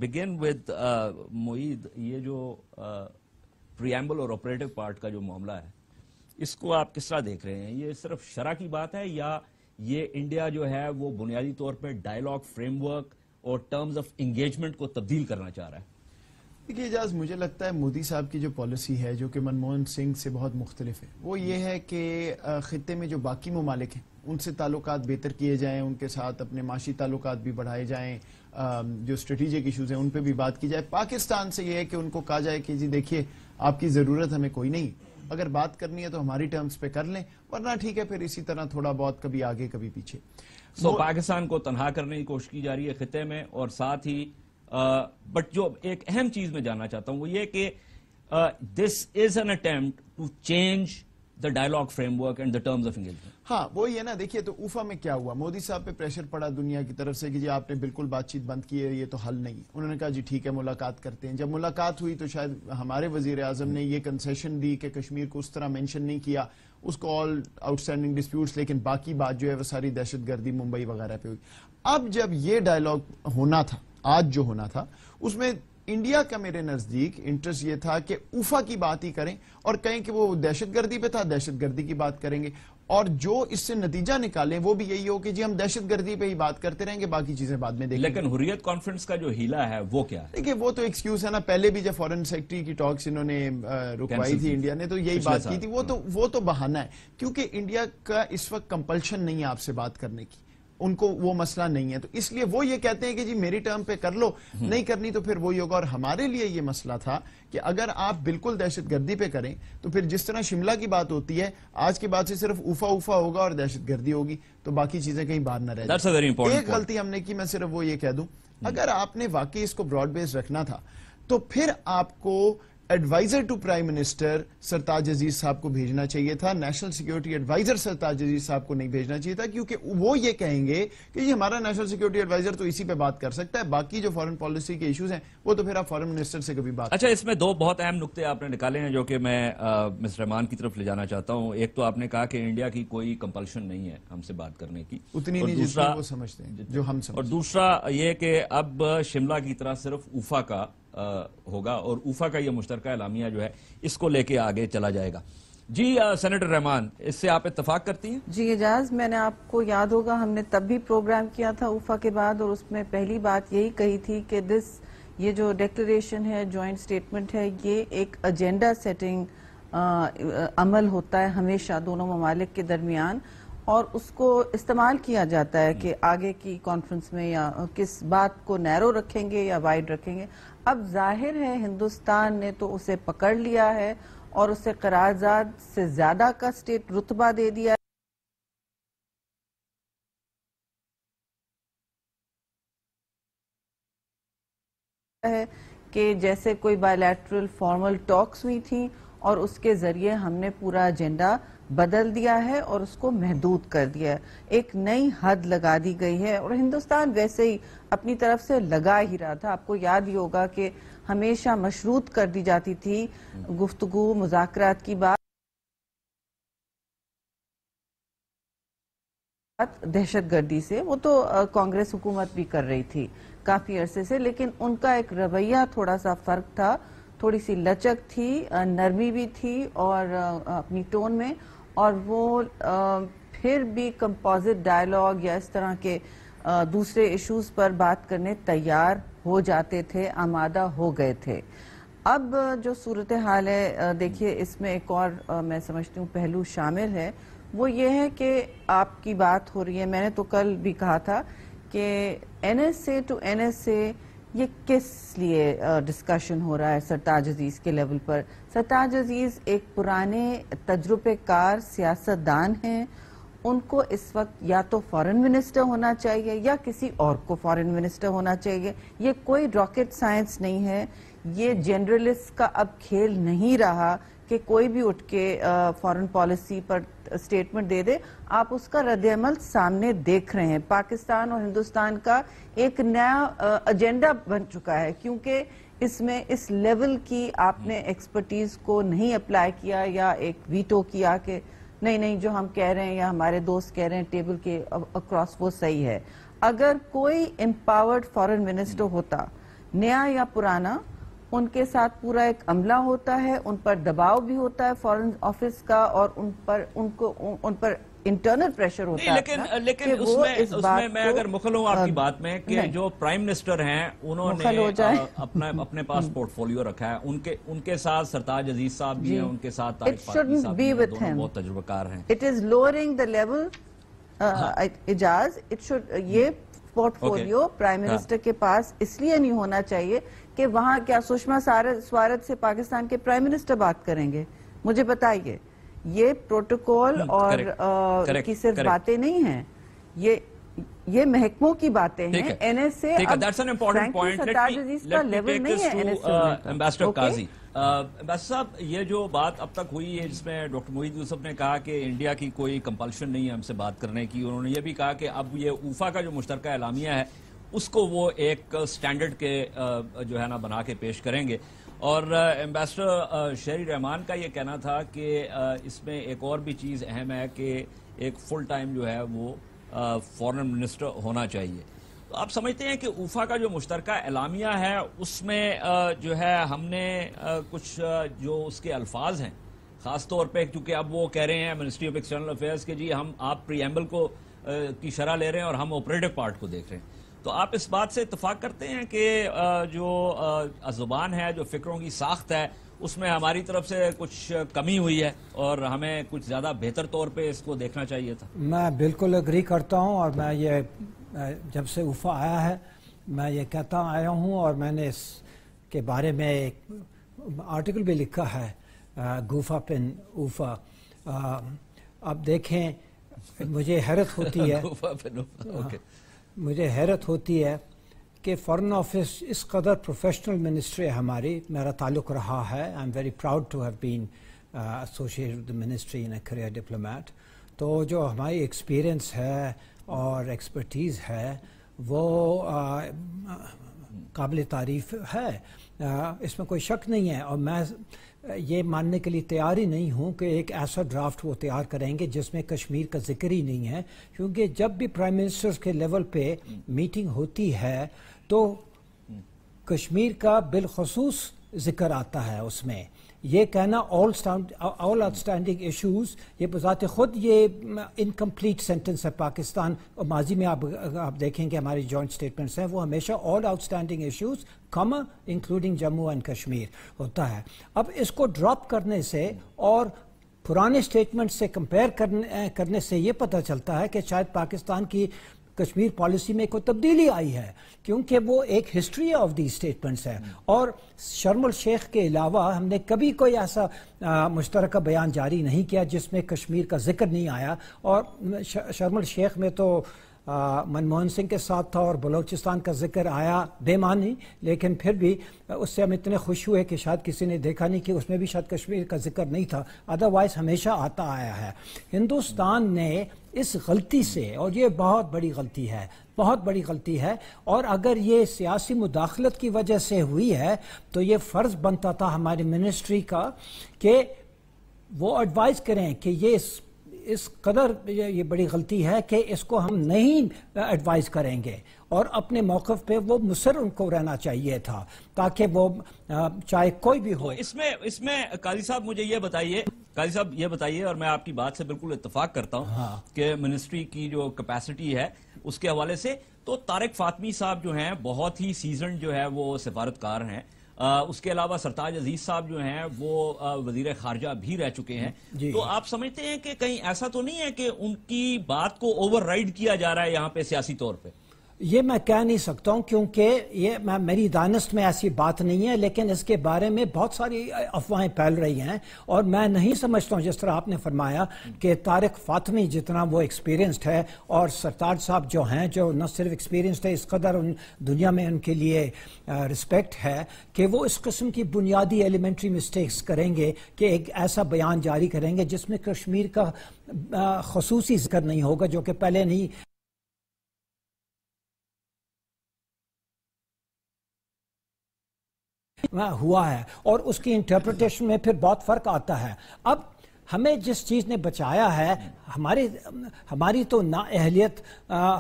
begin with Moeed, یہ جو preamble اور operative part کا جو معاملہ ہے اس کو آپ کس طرح دیکھ رہے ہیں؟ یہ صرف شرح کی بات ہے یا یہ انڈیا جو ہے وہ بنیادی طور پہ ڈائیلاگ فریم ورک اور ٹرمز آف انگیجمنٹ کو تبدیل کرنا چاہ رہا ہے؟ دیکھیے اجاز، مجھے لگتا ہے مودی صاحب کی جو پالیسی ہے جو کہ منموہن سنگھ سے بہت مختلف ہے، وہ یہ ہے کہ خطے میں جو باقی ممالک ہیں ان سے تعلقات بہتر کیے جائیں، ان کے ساتھ اپنے معاشی تعلقات بھی بڑھائے جائیں، جو اسٹریٹجک ایشوز ہیں ان پہ بھی بات کی جائے۔ پاکستان سے یہ ہے کہ ان کو کہا جائے کہ جی دیکھیے آپ کی ضرورت ہمیں کوئی نہیں، اگر بات کرنی ہے تو ہماری ٹرمز پہ کر لیں، ورنہ ٹھیک ہے پھر اسی طرح تھوڑا بہت کبھی آگے کبھی پیچھے۔ پاکستان کو تنہا کرنے کی کوشش کی جا رہی ہے خطے میں، اور ساتھ ہی بٹ جو ایک اہم چیز میں جاننا چاہتا ہوں وہ یہ کہ this is an attempt to change the dialogue framework and the terms of engagement. ہاں وہ یہ نا، دیکھیے تو اوفا میں کیا ہوا، مودی صاحب پہ پریشر پڑا دنیا کی طرف سے کہ جی آپ نے بالکل بات چیت بند کی ہے، یہ تو حل نہیں۔ انہوں نے کہا جی ٹھیک ہے ملاقات کرتے ہیں۔ جب ملاقات ہوئی تو شاید ہمارے وزیر اعظم نے یہ کنسیشن دی کہ کشمیر کو اس طرح مینشن نہیں کیا، اس کو آل آؤٹ اسٹینڈنگ ڈسپیوٹس، لیکن باقی بات جو ہے وہ ساری دہشت گردی ممبئی وغیرہ پہ ہوئی۔ اب جب یہ ڈائلاگ ہونا تھا، آج جو ہونا تھا، اس میں انڈیا کا میرے نزدیک انٹرسٹ یہ تھا کہ اوفا کی بات ہی کریں اور کہیں کہ وہ دہشت گردی پہ تھا، دہشت گردی کی بات کریں گے، اور جو اس سے نتیجہ نکالیں وہ بھی یہی ہو کہ جی ہم دہشت گردی پہ ہی بات کرتے رہیں گے، باقی چیزیں بعد میں دیکھیں گے۔ لیکن حریت کانفرنس کا جو ہیلا ہے وہ کیا ہے؟ دیکھیں وہ تو ایکسکیوز ہے نا، پہلے بھی جب فارن سیکٹری کی ٹاکس انہوں نے رکوائی تھی انڈیا نے تو یہی بات کی تھی، وہ تو بہانہ ہے، کیونکہ انڈیا کا اس وقت کمپلشن نہیں ہے آپ سے بات کرنے کی، ان کو وہ مسئلہ نہیں ہے، تو اس لیے وہ یہ کہتے ہیں کہ جی میری ٹرم پہ کر لو، نہیں کرنی تو پھر وہی ہوگا۔ اور ہمارے لیے یہ مسئلہ تھا کہ اگر آپ بالکل دہشت گردی پہ کریں تو پھر جس طرح شملہ کی بات ہوتی ہے، آج کے بعد سے صرف اوفا ہوگا اور دہشت گردی ہوگی، تو باقی چیزیں کہیں باہر نہ رہ جائیں۔ ایک غلطی ہم نے کی، میں صرف وہ یہ کہہ دوں، اگر آپ نے واقعی اس کو براڈ بیس رکھنا تھا تو پھر آپ کو ایڈوائزر ٹو پرائم منسٹر سرتاج عزیز صاحب کو بھیجنا چاہیے تھا، نیشنل سیکیورٹی ایڈوائزر سرتاج عزیز صاحب کو نہیں بھیجنا چاہیے تھا، کیونکہ وہ یہ کہیں گے کہ یہ ہمارا نیشنل سیکیورٹی ایڈوائزر تو اسی پہ بات کر سکتا ہے، باقی جو فارن پالیسی کے ایشوز ہیں وہ تو پھر آپ فارن منسٹر سے کبھی بات۔ اچھا، اس میں دو بہت اہم نقطے آپ نے نکالے ہیں جو کہ میں مسٹر رحمان کی طرف لے جانا چاہتا ہوں۔ ایک تو آپ نے کہا کہ انڈیا کی کوئی کمپلشن نہیں ہے ہم سے بات کرنے کی، اتنی نہیں جتنی وہ سمجھتے ہیں جو ہم سمجھتے ہیں، اور دوسرا یہ کہ اب شملہ کی طرح صرف اوفا کا ہوگا اور اوفا کا یہ مشترکہ اعلامیہ جو ہے اس کو لے کے آگے چلا جائے گا۔ جی سینیٹر رحمان، اس سے آپ اتفاق کرتی ہیں؟ جی اجاز، میں نے آپ کو یاد ہوگا ہم نے تب بھی پروگرام کیا تھا اوفا کے بعد، اور اس میں پہلی بات یہی کہی تھی کہ یہ جو ڈیکلریشن ہے، جوائنٹ سٹیٹمنٹ ہے، یہ ایک ایجنڈا سیٹنگ عمل ہوتا ہے ہمیشہ دونوں ممالک کے درمیان، اور اس کو استعمال کیا جاتا ہے کہ آگے کی کانفرنس میں یا کس بات کو نیرو رکھیں گے یا وائڈ رکھیں گے۔ اب ظاہر ہے ہندوستان نے تو اسے پکڑ لیا ہے اور اسے قرارداد سے زیادہ کا سٹیٹ رتبہ دے دیا ہے کہ جیسے کوئی بائیلیٹرل فارمل ٹاکس ہوئی تھی اور اس کے ذریعے ہم نے پورا ایجنڈا بدل دیا ہے اور اس کو محدود کر دیا ہے، ایک نئی حد لگا دی گئی ہے، اور ہندوستان ویسے ہی اپنی طرف سے لگا ہی رہا تھا۔ آپ کو یاد ہی ہوگا کہ ہمیشہ مشروط کر دی جاتی تھی گفتگو مذاکرات کی بات دہشت گردی سے، وہ تو کانگریس حکومت بھی کر رہی تھی کافی عرصے سے، لیکن ان کا ایک رویہ تھوڑا سا فرق تھا، تھوڑی سی لچک تھی، نرمی بھی تھی اور اپنی ٹون میں، اور وہ پھر بھی کمپوزٹ ڈائیلاگ یا اس طرح کے دوسرے ایشوز پر بات کرنے تیار ہو جاتے تھے، آمادہ ہو گئے تھے۔ اب جو صورتحال ہے، دیکھیے اس میں ایک اور میں سمجھتی ہوں پہلو شامل ہے، وہ یہ ہے کہ آپ کی بات ہو رہی ہے، میں نے تو کل بھی کہا تھا کہ N S A to N S A یہ کس لیے ڈسکشن ہو رہا ہے سرتاج عزیز کے لیول پر۔ سرتاج عزیز ایک پرانے تجربے کار سیاستدان ہیں، ان کو اس وقت یا تو فارن منسٹر ہونا چاہیے یا کسی اور کو فارن منسٹر ہونا چاہیے۔ یہ کوئی راکٹ سائنس نہیں ہے، یہ جنرلسٹ کا اب کھیل نہیں رہا کہ کوئی بھی اٹھ کے فارن پالیسی پر سٹیٹمنٹ دے دے۔ آپ اس کا رد عمل سامنے دیکھ رہے ہیں، پاکستان اور ہندوستان کا ایک نیا ایجنڈا بن چکا ہے، کیونکہ اس میں اس لیول کی آپ نے ایکسپرٹیز کو نہیں اپلائی کیا یا ایک ویٹو کیا کہ نہیں جو ہم کہہ رہے ہیں یا ہمارے دوست کہہ رہے ہیں ٹیبل کے اکراس وہ صحیح ہے۔ اگر کوئی امپاورڈ فارن منسٹر ہوتا نیا یا پرانا، ان کے ساتھ پورا ایک عملہ ہوتا ہے، ان پر دباؤ بھی ہوتا ہے فورن آفس کا، اور ان پر انٹرنل پریشر ہوتا ہے. لیکن اس میں میں اگر مخل ہوں آپ کی بات میں کہ جو پرائم منسٹر ہیں انہوں نے اپنے پاس پورٹ فولیو رکھا ہے، ان کے ساتھ سرتاج عزیز صاحب بھی ہیں، ان کے ساتھ طارق فاطمی صاحب بھی ہیں، دونوں بہت تجربہ کار ہیں. It is lowering the level. اجاز یہ پورٹ فولیو پرائم منسٹر کے پاس اس لیے نہیں ہونا چاہیے کہ وہاں کیا سشما سوارت سے پاکستان کے پرائم منسٹر بات کریں گے؟ مجھے بتائیے. یہ پروٹوکول اور کی صرف باتیں نہیں ہیں، یہ محکموں کی باتیں ہیں. این ایس اے سرتاج عزیز کا لیول نہیں ہے. این ایس اے امبیسڈر قاضی صاحب، یہ جو بات اب تک ہوئی ہے جس میں ڈاکٹر موحید یوسف نے کہا کہ انڈیا کی کوئی کمپلشن نہیں ہے ہم سے بات کرنے کی، انہوں نے یہ بھی کہا کہ اب یہ اوفا کا جو مشترکہ اعلامیہ ہے اس کو وہ ایک سٹینڈرڈ کے جو ہے نا بنا کے پیش کریں گے. اور امبیسڈر شہری رحمان کا یہ کہنا تھا کہ اس میں ایک اور بھی چیز اہم ہے کہ ایک فل ٹائم جو ہے وہ فورن منسٹر ہونا چاہیے. تو آپ سمجھتے ہیں کہ اوفا کا جو مشترکہ اعلامیہ ہے اس میں جو ہے ہم نے کچھ جو اس کے الفاظ ہیں خاص طور پہ، کیونکہ اب وہ کہہ رہے ہیں منسٹری آف ایکسٹرنل افیئرز کہ جی آپ پریمبل کو کی شرح لے رہے ہیں اور ہم آپریٹو پارٹ کو دیکھ رہے ہیں، تو آپ اس بات سے اتفاق کرتے ہیں کہ جو زبان ہے، جو فکروں کی ساخت ہے، اس میں ہماری طرف سے کچھ کمی ہوئی ہے اور ہمیں کچھ زیادہ بہتر طور پہ اس کو دیکھنا چاہیے تھا؟ میں بالکل اگری کرتا ہوں، اور میں یہ جب سے اوفا آیا ہے میں یہ کہتا آیا ہوں، اور میں نے اس کے بارے میں ایک آرٹیکل بھی لکھا ہے، گوفا پن اوفا. اب دیکھیں مجھے حیرت ہوتی ہے مجھے حیرت ہوتی ہے کہ فارن آفس اس قدر پروفیشنل منسٹری ہماری، میرا تعلق رہا ہے. I am very proud to have been associated with the ministry in a career diplomat. تو جو ہماری ایکسپیرئنس ہے اور ایکسپرٹیز ہے وہ قابل تعریف ہے، اس میں کوئی شک نہیں ہے. اور میں یہ ماننے کے لیے تیار ہی نہیں ہوں کہ ایک ایسا ڈرافٹ وہ تیار کریں گے جس میں کشمیر کا ذکر ہی نہیں ہے، کیونکہ جب بھی پرائم منسٹرز کے لیول پہ میٹنگ ہوتی ہے تو کشمیر کا بالخصوص ذکر آتا ہے. اس میں یہ کہنا آل آؤٹ اسٹینڈنگ ایشوز، یہ بذات خود یہ انکمپلیٹ سینٹنس ہے. پاکستان ماضی میں آپ دیکھیں کہ ہماری جوائنٹ اسٹیٹمنٹس ہیں وہ ہمیشہ آل آؤٹ اسٹینڈنگ ایشوز کما انکلوڈنگ جموں اینڈ کشمیر ہوتا ہے. اب اس کو ڈراپ کرنے سے اور پرانے اسٹیٹمنٹ سے کمپیئر کرنے سے یہ پتہ چلتا ہے کہ شاید پاکستان کی کشمیر پالیسی میں کوئی تبدیلی آئی ہے، کیونکہ وہ ایک ہسٹری آف دی اسٹیٹمنٹس ہے. اور شرم الشیخ کے علاوہ ہم نے کبھی کوئی ایسا مشترکہ بیان جاری نہیں کیا جس میں کشمیر کا ذکر نہیں آیا. اور شرم الشیخ میں تو منموہن سنگھ کے ساتھ تھا اور بلوچستان کا ذکر آیا بے معنی، لیکن پھر بھی اس سے ہم اتنے خوش ہوئے کہ شاید کسی نے دیکھا نہیں کہ اس میں بھی شاید کشمیر کا ذکر نہیں تھا، ادروائز ہمیشہ آتا آیا ہے. ہندوستان نے اس غلطی سے، اور یہ بہت بڑی غلطی ہے، بہت بڑی غلطی ہے، اور اگر یہ سیاسی مداخلت کی وجہ سے ہوئی ہے تو یہ فرض بنتا تھا ہماری منسٹری کا کہ وہ ایڈوائز کریں کہ یہ اس قدر یہ بڑی غلطی ہے کہ اس کو ہم نہیں ایڈوائز کریں گے، اور اپنے موقف پہ وہ مصر ان کو رہنا چاہیے تھا تاکہ وہ چاہے کوئی بھی ہو. اس میں قاضی صاحب مجھے یہ بتائیے اور میں آپ کی بات سے بالکل اتفاق کرتا ہوں کہ منسٹری کی جو کیپیسٹی ہے اس کے حوالے سے تو طارق فاطمی صاحب جو ہیں بہت ہی سیزنڈ جو ہے وہ سفارتکار ہیں. اس کے علاوہ سرتاج عزیز صاحب جو ہیں وہ وزیر خارجہ بھی رہ چکے ہیں. تو آپ سمجھتے ہیں کہ کہیں ایسا تو نہیں ہے کہ ان کی بات کو اوور رائڈ کیا جا رہا ہے یہاں پہ سیاسی طور پہ؟ یہ میں کہہ نہیں سکتا ہوں کیونکہ یہ میری دانست میں ایسی بات نہیں ہے، لیکن اس کے بارے میں بہت ساری افواہیں پھیل رہی ہیں، اور میں نہیں سمجھتا ہوں جس طرح آپ نے فرمایا کہ طارق فاطمی جتنا وہ ایکسپیرینسڈ ہے اور سرتاج صاحب جو ہیں جو نہ صرف ایکسپیرینسڈ ہے، اس قدر دنیا میں ان کے لیے رسپیکٹ ہے کہ وہ اس قسم کی بنیادی ایلیمنٹری مسٹیکس کریں گے کہ ایک ایسا بیان جاری کریں گے جس میں کشمیر کا خصوصی ذکر نہیں ہوگا جو کہ پہلے نہیں ہوا ہے، اور اس کی انٹرپریٹیشن میں پھر بہت فرق آتا ہے. اب ہمیں جس چیز نے بچایا ہے ہماری تو نااہلیت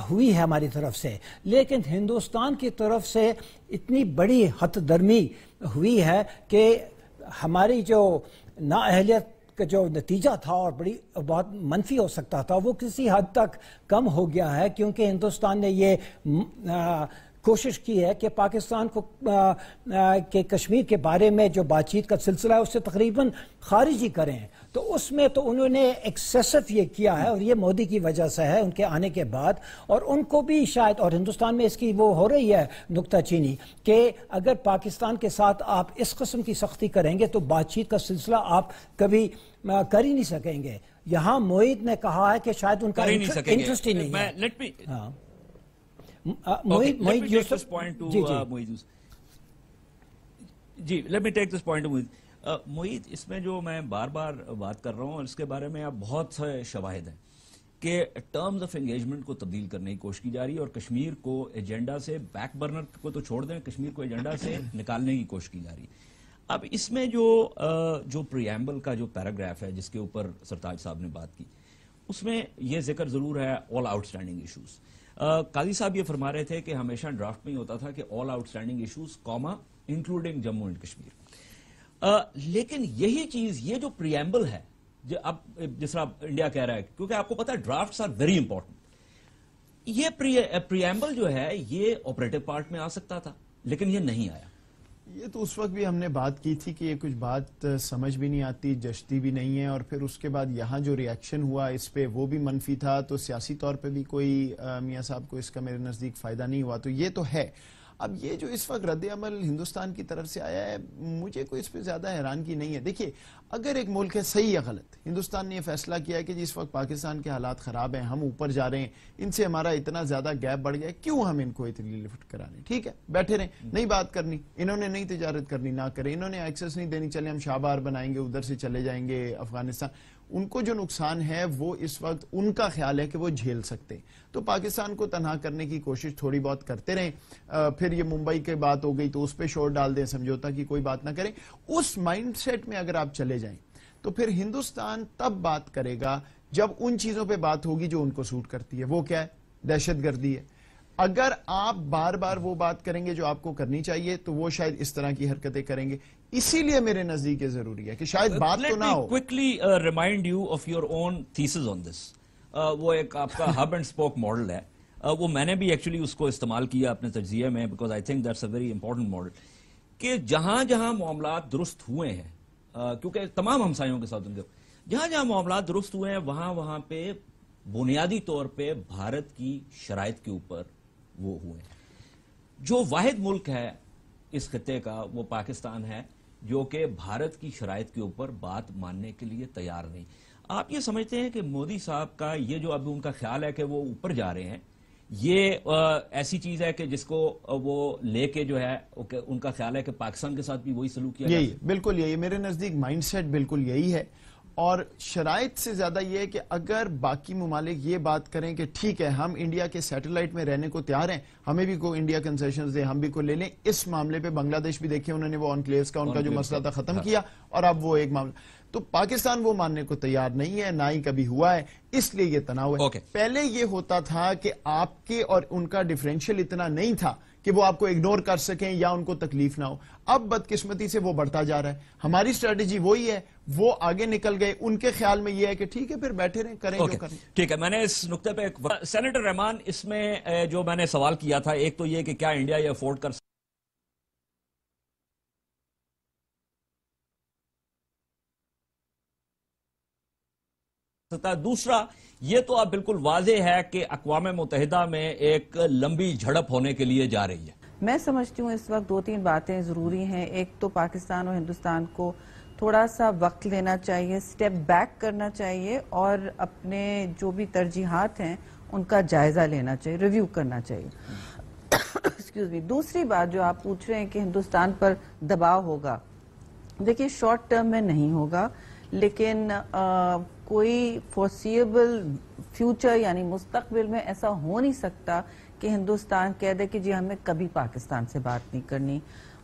ہوئی ہے ہماری طرف سے، لیکن ہندوستان کی طرف سے اتنی بڑی ہت درمی ہوئی ہے کہ ہماری جو نااہلیت کا جو نتیجہ تھا اور بہت منفی ہو سکتا تھا وہ کسی حد تک کم ہو گیا ہے، کیونکہ ہندوستان نے یہ کوشش کی ہے کہ پاکستان کو کہ کشمیر کے بارے میں جو بات چیت کا سلسلہ ہے اس سے تقریباً خارج ہی کریں، تو اس میں تو انہوں نے ایکسیسو یہ کیا ہے، اور یہ مودی کی وجہ سے ہے ان کے آنے کے بعد، اور ان کو بھی شاید، اور ہندوستان میں اس کی وہ ہو رہی ہے نکتہ چینی کہ اگر پاکستان کے ساتھ آپ اس قسم کی سختی کریں گے تو بات چیت کا سلسلہ آپ کبھی کر ہی نہیں سکیں گے۔ یہاں معید نے کہا ہے کہ شاید ان کا انٹرسٹ ہی نہیں ہے۔ Let me take this point to Moeed. G let me take this point to Moeed. Moeed، اس میں جو میں بار بار بات کر رہا ہوں اور اس کے بارے میں اب بہت سے شواہد ہیں کہ ٹرمز آف انگیجمنٹ کو تبدیل کرنے کی کوشش کی جا رہی ہے اور کشمیر کو ایجنڈا سے، بیک برنر کو تو چھوڑ دیں، کشمیر کو ایجنڈا سے نکالنے کی کوشش کی جا رہی ہے۔ اب اس میں جو پریامبل کا جو پیراگراف ہے جس کے اوپر سرتاج صاحب نے بات کی، اس میں یہ ذکر ضرور ہے آل آؤٹ اسٹینڈنگ ایشوز۔ قاضی صاحب یہ فرما رہے تھے کہ ہمیشہ ڈرافٹ میں ہی ہوتا تھا کہ all out standing issues Cama including Jammu and Kashmir, لیکن یہی چیز، یہ جو پریامبل ہے، اب جس طرح انڈیا کہہ رہا ہے، کیونکہ آپ کو پتا ہے ڈرافٹس آر ویری امپورٹنٹ، یہ پریامبل جو ہے یہ آپریٹو پارٹ میں آ سکتا تھا لیکن یہ نہیں آیا۔ یہ تو اس وقت بھی ہم نے بات کی تھی کہ یہ کچھ بات سمجھ بھی نہیں آتی، جچتی بھی نہیں ہے، اور پھر اس کے بعد یہاں جو ریاکشن ہوا اس پہ وہ بھی منفی تھا، تو سیاسی طور پہ بھی کوئی میاں صاحب کو اس کا میرے نزدیک فائدہ نہیں ہوا، تو یہ تو ہے۔ اب یہ جو اس وقت رد عمل ہندوستان کی طرف سے آیا ہے، مجھے کوئی اس پہ زیادہ حیرانگی نہیں ہے۔ دیکھیے، اگر ایک ملک ہے، صحیح یا غلط، ہندوستان نے یہ فیصلہ کیا ہے کہ جس وقت پاکستان کے حالات خراب ہیں، ہم اوپر جا رہے ہیں، ان سے ہمارا اتنا زیادہ گیپ بڑھ گیا ہے، کیوں ہم ان کو اتنی لفٹ کرا رہے ہیں؟ ٹھیک ہے، بیٹھے رہیں، نہیں بات کرنی، انہوں نے نہیں تجارت کرنی، نہ کریں، انہوں نے ایکسس نہیں دینی، چلے ہم شاہبار بنائیں گے، ادھر سے چلے جائیں گے افغانستان۔ ان کو جو نقصان ہے وہ اس وقت ان کا خیال ہے کہ وہ جھیل سکتے ہیں، تو پاکستان کو تنہا کرنے کی کوشش تھوڑی بہت کرتے رہیں، پھر یہ ممبئی کی بات ہو گئی تو اس پہ شور ڈال دیں، سمجھوتا کی کوئی بات نہ کریں۔ اس مائنڈ سیٹ میں اگر آپ چلے جائیں تو پھر ہندوستان تب بات کرے گا جب ان چیزوں پہ بات ہوگی جو ان کو سوٹ کرتی ہے۔ وہ کیا ہے؟ دہشت گردی ہے۔ اگر آپ بار بار وہ بات کریں گے جو آپ کو کرنی چاہیے تو وہ شاید اس طرح کی حرکتیں کریں گے، اسی لیے میرے نزدیک یہ ضروری ہے کہ شاید بات تو نہ ہو۔ Let me quickly remind you of your own thesis on this. وہ ایک آپ کا ہب اینڈ اسپوک ماڈل ہے، وہ میں نے بھی ایکچولی اس کو استعمال کیا اپنے تجزیے میں، because I think that's a very important model, کہ جہاں جہاں معاملات درست ہوئے ہیں، کیونکہ تمام ہمسایوں کے ساتھ جہاں جہاں معاملات درست ہوئے ہیں وہاں پہ بنیادی طور پہ بھارت کی شرائط کے اوپر وہ ہوئے ہیں۔ جو واحد ملک ہے اس خطے کا وہ پاکستان ہے جو کہ بھارت کی شرائط کے اوپر بات ماننے کے لیے تیار نہیں۔ آپ یہ سمجھتے ہیں کہ مودی صاحب کا یہ جو اب ان کا خیال ہے کہ وہ اوپر جا رہے ہیں، یہ ایسی چیز ہے کہ جس کو وہ لے کے جو ہے ان کا خیال ہے کہ پاکستان کے ساتھ بھی وہی سلوک کیا جائے؟ یہی بالکل یہی میرے نزدیک مائنڈ سیٹ بالکل یہی ہے، اور شرائط سے زیادہ یہ ہے کہ اگر باقی ممالک یہ بات کریں کہ ٹھیک ہے ہم انڈیا کے سیٹلائٹ میں رہنے کو تیار ہیں، ہمیں بھی کوئی انڈیا کنسیشنز دے، ہم بھی کو لے لیں، اس معاملے پہ بنگلہ دیش بھی دیکھیں انہوں نے وہ انکلیوز کا ان کا جو مسئلہ تھا ختم کیا، اور اب وہ ایک معاملہ، تو پاکستان وہ ماننے کو تیار نہیں ہے، نہ ہی کبھی ہوا ہے، اس لیے یہ تناؤ ہے۔ پہلے یہ ہوتا تھا کہ آپ کے اور ان کا ڈیفرینشیل اتنا نہیں تھا کہ وہ آپ کو اگنور کر سکیں یا ان کو تکلیف نہ ہو، اب بدقسمتی سے وہ بڑھتا جا رہا ہے۔ ہماری اسٹریٹجی وہی ہے، وہ آگے نکل گئے، ان کے خیال میں یہ ہے کہ ٹھیک ہے پھر بیٹھے رہیں، کریں جو کریں۔ ٹھیک ہے، میں نے اس نقطے پہ سینیٹر رحمان، اس میں جو میں نے سوال کیا تھا، ایک تو یہ کہ کیا انڈیا یہ افورڈ کر سکتا ہے، دوسرا یہ تو اب بالکل واضح ہے کہ اقوام متحدہ میں ایک لمبی جھڑپ ہونے کے لیے جا رہی ہے۔ میں سمجھتی ہوں اس وقت دو تین باتیں ضروری ہیں۔ ایک تو پاکستان اور ہندوستان کو تھوڑا سا وقت لینا چاہیے، سٹیپ بیک کرنا چاہیے، اور اپنے جو بھی ترجیحات ہیں ان کا جائزہ لینا چاہیے، ریویو کرنا چاہیے۔ Excuse me. دوسری بات جو آپ پوچھ رہے ہیں کہ ہندوستان پر دباؤ ہوگا، دیکھیے شارٹ ٹرم میں نہیں ہوگا، لیکن کوئی فورسیبل فیوچر یعنی مستقبل میں ایسا ہو نہیں سکتا کہ ہندوستان کہہ دے کہ جی ہمیں کبھی پاکستان سے بات نہیں کرنی۔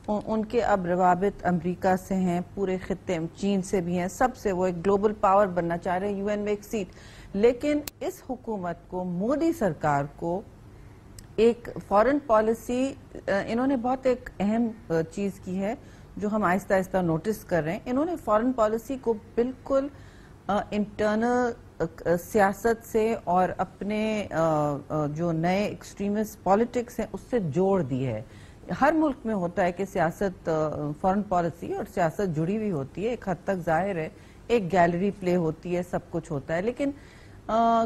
ان کے اب روابط امریکہ سے ہیں, پورے خطے چین سے بھی ہیں, سب سے وہ ایک گلوبل پاور بننا چاہ رہے ہیں, یو این میں ایک سیٹ. لیکن اس حکومت کو, مودی سرکار کو ایک فارن پالیسی, انہوں نے بہت ایک اہم چیز کی ہے جو ہم آہستہ آہستہ نوٹس کر رہے ہیں. انہوں نے فارن پالیسی کو بالکل انٹرنل سیاست سے اور اپنے جو نئے ایکسٹریمسٹ پالیٹکس ہیں اس سے جوڑ دی ہے. ہر ملک میں ہوتا ہے کہ سیاست, فارن پالیسی اور سیاست جڑی ہوئی ہوتی ہے, ایک حد تک ظاہر ہے, ایک گیلری پلے ہوتی ہے, سب کچھ ہوتا ہے. لیکن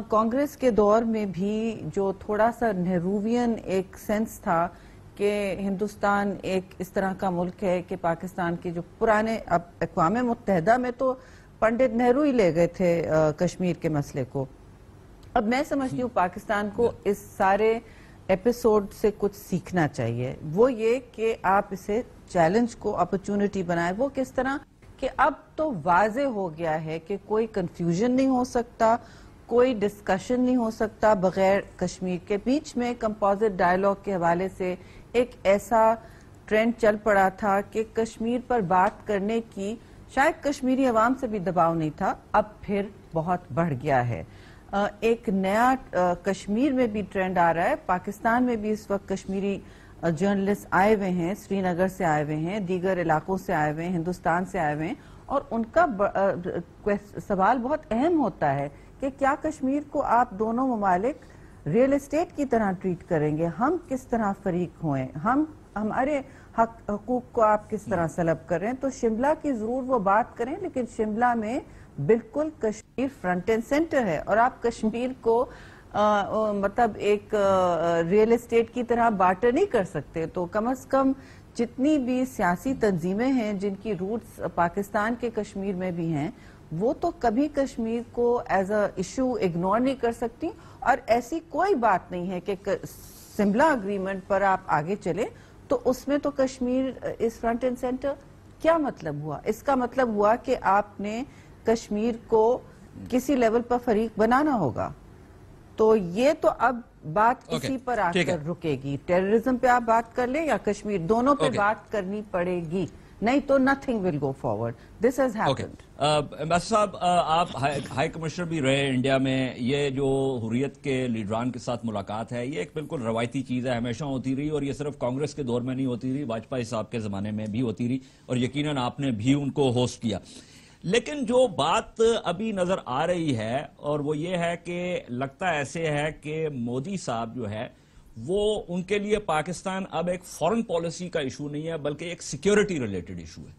کانگریس کے دور میں بھی جو تھوڑا سا نہروین ایک سینس تھا کہ ہندوستان ایک اس طرح کا ملک ہے کہ پاکستان کے جو پرانے, اب اقوام متحدہ میں تو پنڈت نہرو ہی لے گئے تھے کشمیر کے مسئلے کو. اب میں سمجھتی ہوں پاکستان کو اس سارے ایپیسوڈ سے کچھ سیکھنا چاہیے. وہ یہ کہ آپ اسے چیلنج کو اپرچونٹی بنائے. وہ کس طرح کہ اب تو واضح ہو گیا ہے کہ کوئی کنفیوژن نہیں ہو سکتا, کوئی ڈسکشن نہیں ہو سکتا بغیر کشمیر کے. بیچ میں کمپوزٹ ڈائیلاگ کے حوالے سے ایک ایسا ٹرینڈ چل پڑا تھا کہ کشمیر پر بات کرنے کی شاید کشمیری عوام سے بھی دباؤ نہیں تھا, اب پھر بہت بڑھ گیا ہے. ایک نیا کشمیر میں بھی ٹرینڈ آ رہا ہے. پاکستان میں بھی اس وقت کشمیری جرنلسٹ آئے ہوئے ہیں, سری نگر سے آئے ہوئے ہیں, دیگر علاقوں سے آئے ہوئے ہیں, ہندوستان سے آئے ہوئے ہیں, اور ان کا سوال بہت اہم ہوتا ہے کہ کیا کشمیر کو آپ دونوں ممالک ریئل اسٹیٹ کی طرح ٹریٹ کریں گے, ہم کس طرح فریق ہوئیں, ہمارے حقوق کو آپ کس طرح سلب کر رہے ہیں. تو شملہ کی ضرور وہ بات کریں, لیکن شملہ میں بالکل کشمیر فرنٹ اینڈ سینٹر ہے, اور آپ کشمیر کو مطلب ایک ریئل اسٹیٹ کی طرح بارٹر نہیں کر سکتے. تو کم از کم جتنی بھی سیاسی تنظیمیں ہیں جن کی روٹس پاکستان کے کشمیر میں بھی ہیں, وہ تو کبھی کشمیر کو ایز اے ایشو اگنور نہیں کر سکتی. اور ایسی کوئی بات نہیں ہے کہ سملہ اگریمنٹ پر آپ آگے چلیں تو اس میں تو کشمیر اس فرنٹ اینڈ سینٹر. کیا مطلب ہوا؟ اس کا مطلب ہوا کہ آپ نے کشمیر کو کسی لیول پر فریق بنانا ہوگا. تو یہ تو اب بات اسی پر آ کر رکے گی. ٹیررزم پہ آپ بات کر لیں یا کشمیر, دونوں پہ بات کرنی پڑے گی, نہیں تو nothing will go forward. This has happened. Ambassador صاحب, آپ ہائی کمشنر بھی رہے انڈیا میں. یہ جو حریت کے لیڈران کے ساتھ ملاقات ہے, یہ ایک بالکل روایتی چیز ہے, ہمیشہ ہوتی رہی, اور یہ صرف کانگریس کے دور میں نہیں ہوتی رہی, واجپئی صاحب کے زمانے میں بھی ہوتی رہی, اور یقیناً آپ نے بھی ان کو ہوسٹ کیا. لیکن جو بات ابھی نظر آ رہی ہے, اور وہ یہ ہے کہ لگتا ایسے ہے کہ مودی صاحب جو ہے وہ, ان کے لیے پاکستان اب ایک فارن پالیسی کا ایشو نہیں ہے بلکہ ایک سیکیورٹی ریلیٹڈ ایشو ہے,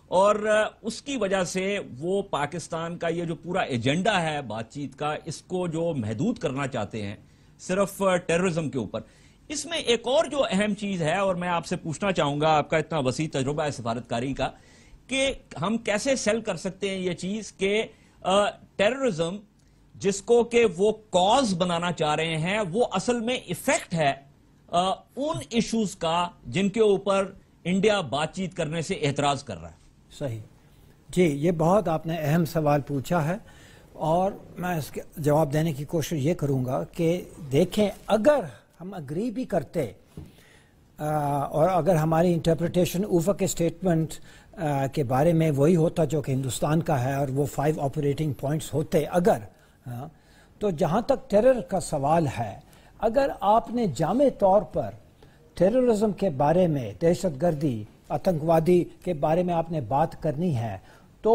اور اس کی وجہ سے وہ پاکستان کا یہ جو پورا ایجنڈا ہے بات چیت کا, اس کو جو محدود کرنا چاہتے ہیں صرف ٹیررزم کے اوپر. اس میں ایک اور جو اہم چیز ہے, اور میں آپ سے پوچھنا چاہوں گا, آپ کا اتنا وسیع تجربہ ہے سفارتکاری کا, کہ ہم کیسے سیل کر سکتے ہیں یہ چیز کہ ٹیررزم جس کو کہ وہ کاز بنانا چاہ رہے ہیں, وہ اصل میں ایفیکٹ ہے ان ایشوز کا جن کے اوپر انڈیا بات چیت کرنے سے اعتراض کر رہا ہے. صحیح جی, یہ بہت آپ نے اہم سوال پوچھا ہے, اور میں اس کے جواب دینے کی کوشش یہ کروں گا کہ دیکھیں, اگر ہم اگری بھی کرتے اور اگر ہماری انٹرپریٹیشن اوفا کے اسٹیٹمنٹ کے بارے میں وہی ہوتا جو کہ ہندوستان کا ہے, اور وہ 5 آپریٹنگ پوائنٹس ہوتے اگر, تو جہاں تک ٹیرر کا سوال ہے, اگر آپ نے جامع طور پر ٹیررزم کے بارے میں, دہشت گردی, آتنکوادی کے بارے میں آپ نے بات کرنی ہے, تو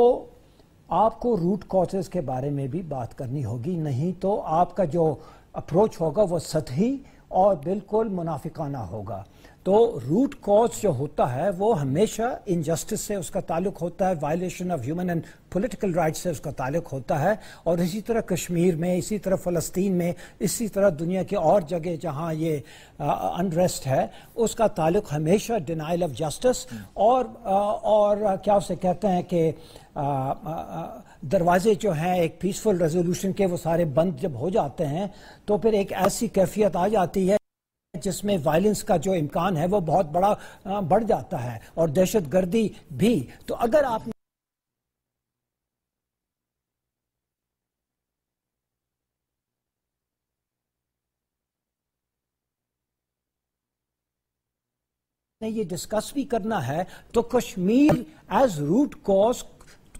آپ کو روٹ کازز کے بارے میں بھی بات کرنی ہوگی, نہیں تو آپ کا جو اپروچ ہوگا وہ سطحی اور بالکل منافقانہ ہوگا. تو روٹ کاز جو ہوتا ہے وہ ہمیشہ انجسٹس سے اس کا تعلق ہوتا ہے, violation of human and political rights سے اس کا تعلق ہوتا ہے, اور اسی طرح کشمیر میں, اسی طرح فلسطین میں, اسی طرح دنیا کے اور جگہ جہاں یہ انریسٹ ہے, اس کا تعلق ہمیشہ ڈینائل آف جسٹس اور کیا اسے کہتے ہیں کہ دروازے جو ہیں ایک پیسفل ریزولوشن کے, وہ سارے بند جب ہو جاتے ہیں تو پھر ایک ایسی کیفیت آ جاتی ہے جس میں وائلنس کا جو امکان ہے وہ بہت بڑا بڑھ جاتا ہے, اور دہشت گردی بھی. تو اگر آپ یہ ڈسکس بھی کرنا ہے تو کشمیر ایز روٹ کاز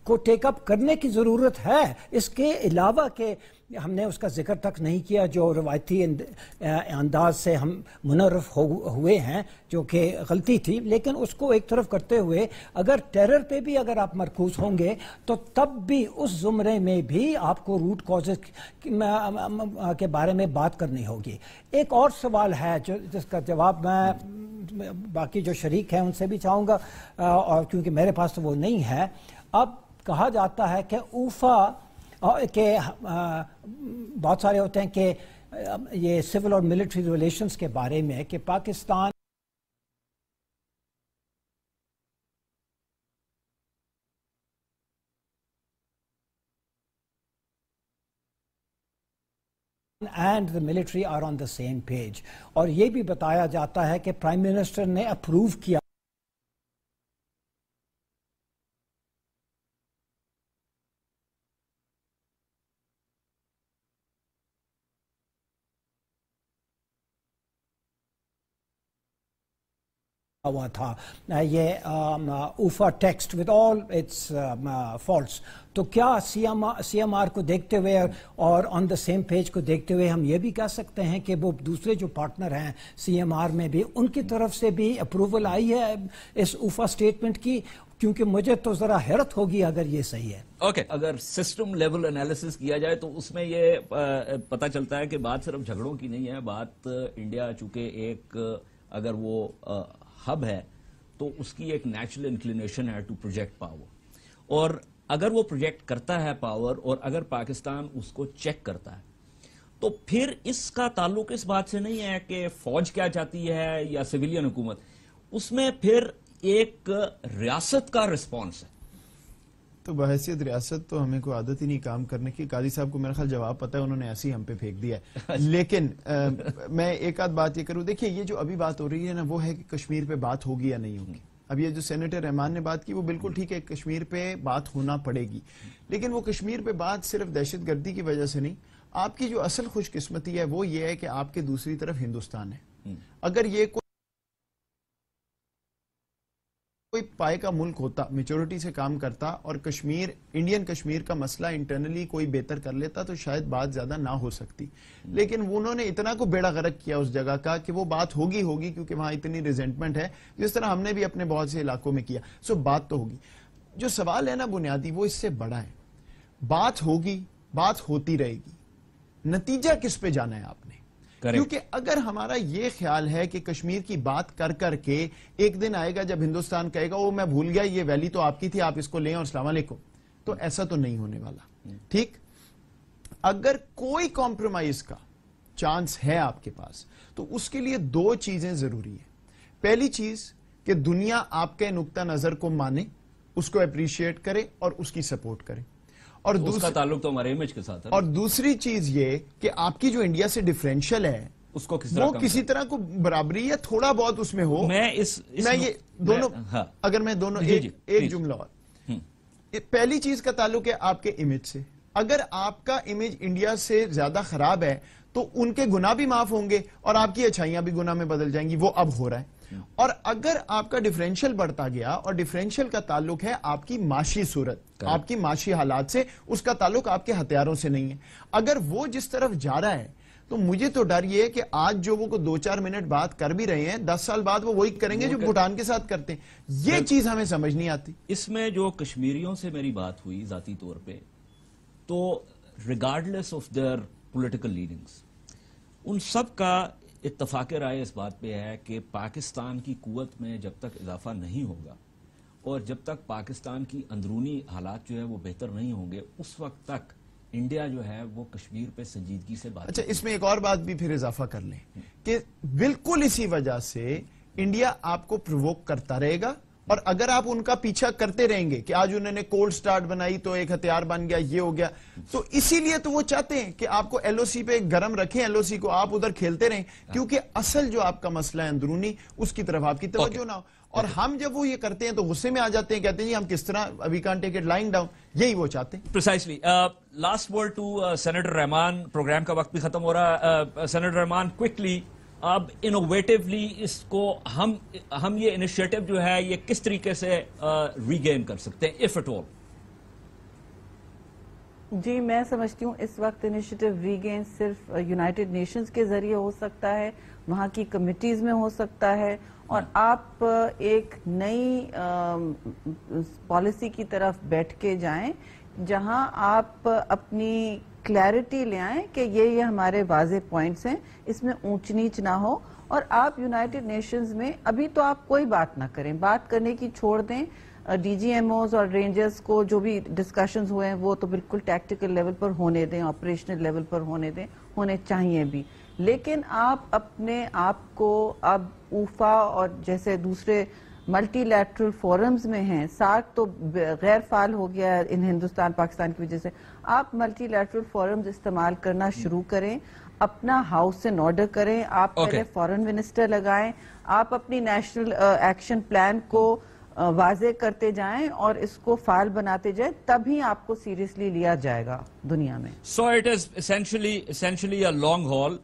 کو ٹیک اپ کرنے کی ضرورت ہے. اس کے علاوہ کہ ہم نے اس کا ذکر تک نہیں کیا جو روایتی انداز سے ہم منعرف ہوئے ہیں جو کہ غلطی تھی، لیکن اس کو ایک طرف کرتے ہوئے اگر ٹیرر پہ بھی اگر آپ مرکوز ہوں گے تو تب بھی اس زمرے میں بھی آپ کو روٹ کازز کے بارے میں بات کرنی ہوگی. ایک اور سوال ہے جس کا جواب میں باقی جو شریک ہیں ان سے بھی چاہوں گا، اور کیونکہ میرے پاس تو وہ نہیں ہے. اب کہا جاتا ہے کہ اوفا کہ بہت سارے ہوتے ہیں کہ یہ سول اور ملٹری ریلیشنز کے بارے میں کہ Pakistan and the military are on the same page. اور یہ بھی بتایا جاتا ہے کہ پرائم منسٹر نے اپروو کیا ہوا تھا یہ اوفا text with all its faults. تو کیا سی ایم آر کو دیکھتے ہوئے اور آن دا سیم پیج کو دیکھتے ہوئے ہم یہ بھی کہہ سکتے ہیں کہ وہ دوسرے جو پارٹنر ہیں سی ایم آر میں بھی ان کی طرف سے بھی اپروول آئی ہے اس اوفا سٹیٹمنٹ کی؟ کیونکہ مجھے تو ذرا حیرت ہوگی اگر یہ صحیح ہے. اوکے اگر سسٹم لیول انالیسس کیا جائے تو اس میں یہ پتہ چلتا ہے کہ بات صرف جھگڑوں کی نہیں ہے. بات انڈیا چونکہ ایک اگر وہ ہب ہے تو اس کی ایک نیچرل انکلینیشن ہے ٹو پروجیکٹ پاور، اور اگر وہ پروجیکٹ کرتا ہے پاور اور اگر پاکستان اس کو چیک کرتا ہے تو پھر اس کا تعلق اس بات سے نہیں ہے کہ فوج کیا چاہتی ہے یا سویلین حکومت، اس میں پھر ایک ریاست کا رسپانس ہے. تو بحیثیت ریاست تو ہمیں کوئی عادت ہی نہیں کام کرنے کی. قاضی صاحب کو میرا خیال جواب پتا ہے، انہوں نے ایسے ہی ہم پہ پھینک دیا ہے. لیکن میں ایک آدھ بات یہ کروں، دیکھیے یہ جو ابھی بات ہو رہی ہے نا وہ ہے کہ کشمیر پہ بات ہوگی یا نہیں ہوگی. اب یہ جو سینیٹر رحمان نے بات کی وہ بالکل ٹھیک ہے، کشمیر پہ بات ہونا پڑے گی، لیکن وہ کشمیر پہ بات صرف دہشت گردی کی وجہ سے نہیں. آپ کی جو اصل خوش قسمتی ہے وہ یہ ہے کہ آپ کے دوسری طرف ہندوستان ہے. اگر یہ کوئی پائے کا ملک ہوتا، میچورٹی سے کام کرتا اور کشمیر انڈین کشمیر کا مسئلہ انٹرنلی کوئی بہتر کر لیتا تو شاید بات زیادہ نہ ہو سکتی. لیکن انہوں نے اتنا کو بیڑا غرق کیا اس جگہ کا کہ وہ بات ہوگی کیونکہ وہاں اتنی ریزنٹمنٹ ہے، جس طرح ہم نے بھی اپنے بہت سے علاقوں میں کیا. سو بات تو ہوگی. جو سوال ہے نا بنیادی وہ اس سے بڑا ہے. بات ہوگی، بات ہوتی رہے گی، نتیجہ کس پہ جانا ہے آپ نے؟ کیونکہ اگر ہمارا یہ خیال ہے کہ کشمیر کی بات کر کے ایک دن آئے گا جب ہندوستان کہے گا وہ میں بھول گیا یہ ویلی تو آپ کی تھی، آپ اس کو لیں اور السلام علیکم، تو ایسا تو نہیں ہونے والا. ٹھیک، اگر کوئی کمپرومائز کا چانس ہے آپ کے پاس تو اس کے لیے دو چیزیں ضروری ہیں. پہلی چیز کہ دنیا آپ کے نقطہ نظر کو مانے، اس کو اپریشیٹ کرے اور اس کی سپورٹ کرے، اور اس کا تعلق تو ہمارے امیج کے ساتھ ہے. اور دوسری چیز یہ کہ آپ کی جو انڈیا سے ڈیفرنشل ہے اس کو وہ کسی طرح کو برابری یا تھوڑا بہت اس میں ہو. میں یہ دونوں اگر میں دونوں ایک جملہ اور، پہلی چیز کا تعلق ہے آپ کے امیج سے. اگر آپ کا امیج انڈیا سے زیادہ خراب ہے تو ان کے گناہ بھی معاف ہوں گے اور آپ کی اچھائیاں بھی گناہ میں بدل جائیں گی. وہ اب ہو رہا ہے. اور اگر آپ کا ڈیفرنشل بڑھتا گیا، اور ڈیفرنشل کا تعلق ہے آپ کی معاشی صورت، آپ کی معاشی حالات سے، اس کا تعلق آپ کے ہتھیاروں سے نہیں ہے. اگر وہ جس طرف جا رہا ہے تو مجھے تو ڈر یہ ہے کہ آج جو وہ 2-4 منٹ بات کر بھی رہے ہیں 10 سال بعد وہ وہی کریں گے جو بھوٹان کے ساتھ کرتے ہیں. یہ چیز ہمیں سمجھ نہیں آتی. اس میں جو کشمیریوں سے میری بات ہوئی ذاتی طور پہ، تو ریگارڈلیس آف دیئر پولیٹیکل لیڈنگز، ان سب کا اتفاق رائے اس بات پہ ہے کہ پاکستان کی قوت میں جب تک اضافہ نہیں ہوگا اور جب تک پاکستان کی اندرونی حالات جو ہے وہ بہتر نہیں ہوں گے، اس وقت تک انڈیا جو ہے وہ کشمیر پہ سنجیدگی سے بات. اچھا، اس میں ایک اور بات بھی پھر اضافہ کر لیں کہ بالکل اسی وجہ سے انڈیا آپ کو پرووک کرتا رہے گا، اور اگر آپ ان کا پیچھا کرتے رہیں گے کہ آج انہوں نے کولڈ سٹارٹ بنائی تو ایک ہتھیار بن گیا، یہ ہو گیا، تو اسی لیے تو وہ چاہتے ہیں کہ آپ کو ایل او سی پہ گرم رکھیں، ایل او سی کو آپ ادھر کھیلتے رہیں، کیونکہ اصل جو آپ کا مسئلہ ہے اندرونی، اس کی طرف آپ کی توجہ نہ ہو. اور ہم جب وہ یہ کرتے ہیں تو غصے میں آ جاتے ہیں، کہتے ہیں جی ہم کس طرح we can't take it lying down. یہی وہ چاہتے ہیں. Precisely. Last word to senator Rahman. Programme کا وقت بھی ختم ہو رہا ہے. سینیٹر رحمان، کوئکلی اب انوویٹیولی اس کو ہم یہ انیشیٹو جو ہے یہ کس طریقے سے ریگین کر سکتے ہیں اف ایٹ آل؟ جی میں سمجھتی ہوں اس وقت انیشیٹو ریگین صرف یونائٹڈ نیشنز کے ذریعے ہو سکتا ہے، وہاں کی کمیٹیز میں ہو سکتا ہے، اور آپ ایک نئی پالیسی کی طرف بیٹھ کے جائیں جہاں آپ اپنی کلیئرٹی لے آئیں کہ یہ ہمارے واضح پوائنٹس ہیں، اس میں اونچ نیچ نہ ہو، اور آپ یونائٹڈ نیشنز میں ابھی تو آپ کوئی بات نہ کریں، بات کرنے کی چھوڑ دیں. ڈی جی ایم اوز اور رینجرز کو جو بھی ڈسکشنز ہوئے ہیں وہ تو بالکل ٹیکٹیکل لیول پر ہونے دیں، آپریشنل لیول پر ہونے دیں، ہونے چاہیے بھی، لیکن آپ اپنے آپ کو اب اوفا اور جیسے دوسرے ملٹی لیٹرل فورمز میں ہیں، سارک تو غیر فعال ہو گیا ہے ان ہندوستان پاکستان کی وجہ سے، آپ ملٹی لیٹرل فورمز استعمال کرنا شروع کریں، اپنا ہاؤس ان آرڈر کریں، آپ پہلے فورن منسٹر لگائیں، آپ اپنی نیشنل ایکشن پلان کو واضح کرتے جائیں اور اس کو فعال بناتے جائیں، تبھی آپ کو سیریسلی لیا جائے گا دنیا میں. So it is essentially a long haul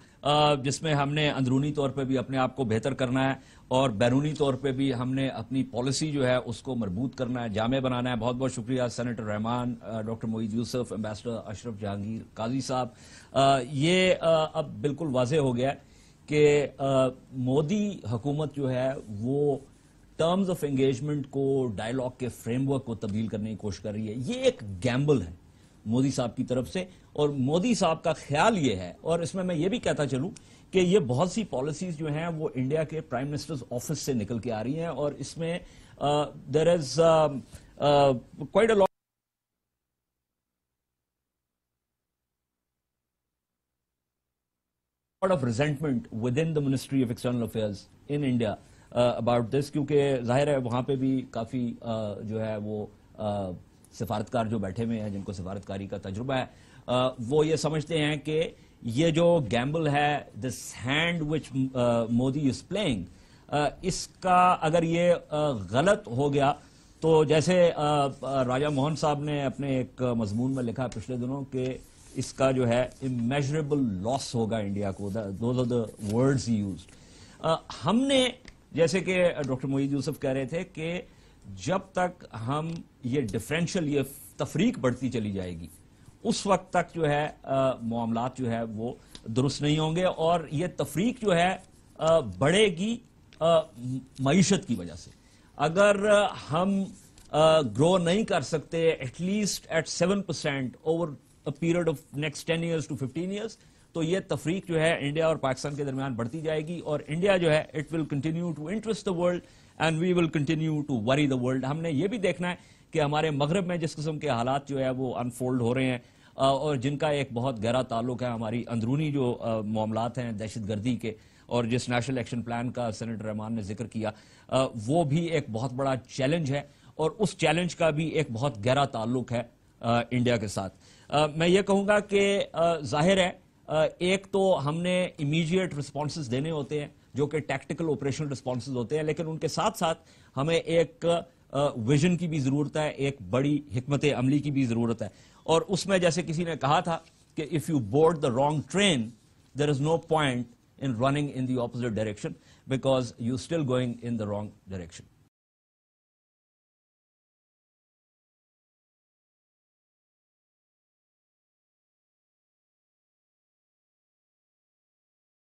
جس میں ہم نے اندرونی طور پہ بھی اپنے آپ کو بہتر کرنا ہے اور بیرونی طور پہ بھی ہم نے اپنی پالیسی جو ہے اس کو مربوط کرنا ہے، جامع بنانا ہے. بہت بہت شکریہ سینیٹر رحمان، ڈاکٹر معید یوسف، ایمبیسڈر اشرف جہانگیر قاضی صاحب. یہ اب بالکل واضح ہو گیا کہ مودی حکومت جو ہے وہ ٹرمز آف انگیجمنٹ کو، ڈائیلاگ کے فریم ورک کو تبدیل کرنے کی کوشش کر رہی ہے. یہ ایک گیمبل ہے مودی صاحب کی طرف سے، اور مودی صاحب کا خیال یہ ہے، اور اس میں یہ بھی کہتا چلوں کہ یہ بہت سی پالیسیز جو ہیں وہ انڈیا کے پرائم منسٹرز آفس سے نکل کے آ رہی ہیں، اور اس میں there is quite a lot of resentment within the Ministry of External Affairs in India about this، کیونکہ ظاہر ہے وہاں پہ بھی کافی جو ہے وہ سفارتکار جو بیٹھے ہوئے ہیں جن کو سفارتکاری کا تجربہ ہے، وہ یہ سمجھتے ہیں کہ یہ جو گیمبل ہے، this hand which Modi is playing, اس کا اگر یہ غلط ہو گیا تو جیسے راجہ موہن صاحب نے اپنے ایک مضمون میں لکھا پچھلے دنوں کہ اس کا جو ہے امیجریبل لاس ہوگا انڈیا کو. Those are the words he used. ہم نے جیسے کہ ڈاکٹر معید یوسف کہہ رہے تھے کہ جب تک ہم یہ ڈفرینشل، یہ تفریق بڑھتی چلی جائے گی، اس وقت تک جو ہے معاملات جو ہے وہ درست نہیں ہوں گے، اور یہ تفریق جو ہے بڑھے گی معیشت کی وجہ سے. اگر ہم گرو نہیں کر سکتے at least at 7% over a period of next 10 years to 15 years، تو یہ تفریق جو ہے انڈیا اور پاکستان کے درمیان بڑھتی جائے گی، اور انڈیا جو ہے it will continue to interest the world and we will continue to worry the world. ہم نے یہ بھی دیکھنا ہے کہ ہمارے مغرب میں جس قسم کے حالات جو ہے وہ انفولڈ ہو رہے ہیں، اور جن کا ایک بہت گہرا تعلق ہے ہماری اندرونی جو معاملات ہیں دہشت گردی کے، اور جس نیشنل ایکشن پلان کا سینیٹر رحمان نے ذکر کیا، وہ بھی ایک بہت بڑا چیلنج ہے، اور اس چیلنج کا بھی ایک بہت گہرا تعلق ہے انڈیا کے ساتھ. میں یہ کہوں گا کہ ظاہر ہے ایک تو ہم نے امیجیٹ رسپانسز دینے ہوتے ہیں جو کہ ٹیکٹیکل آپریشنل رسپانسز ہوتے ہیں، لیکن ان کے ساتھ ساتھ ہمیں ایک ویژن کی بھی ضرورت ہے، ایک بڑی حکمت عملی کی بھی ضرورت ہے. اور اس میں جیسے کسی نے کہا تھا کہ if you board the wrong train there is no point in running in the opposite direction because you're still going in the wrong direction.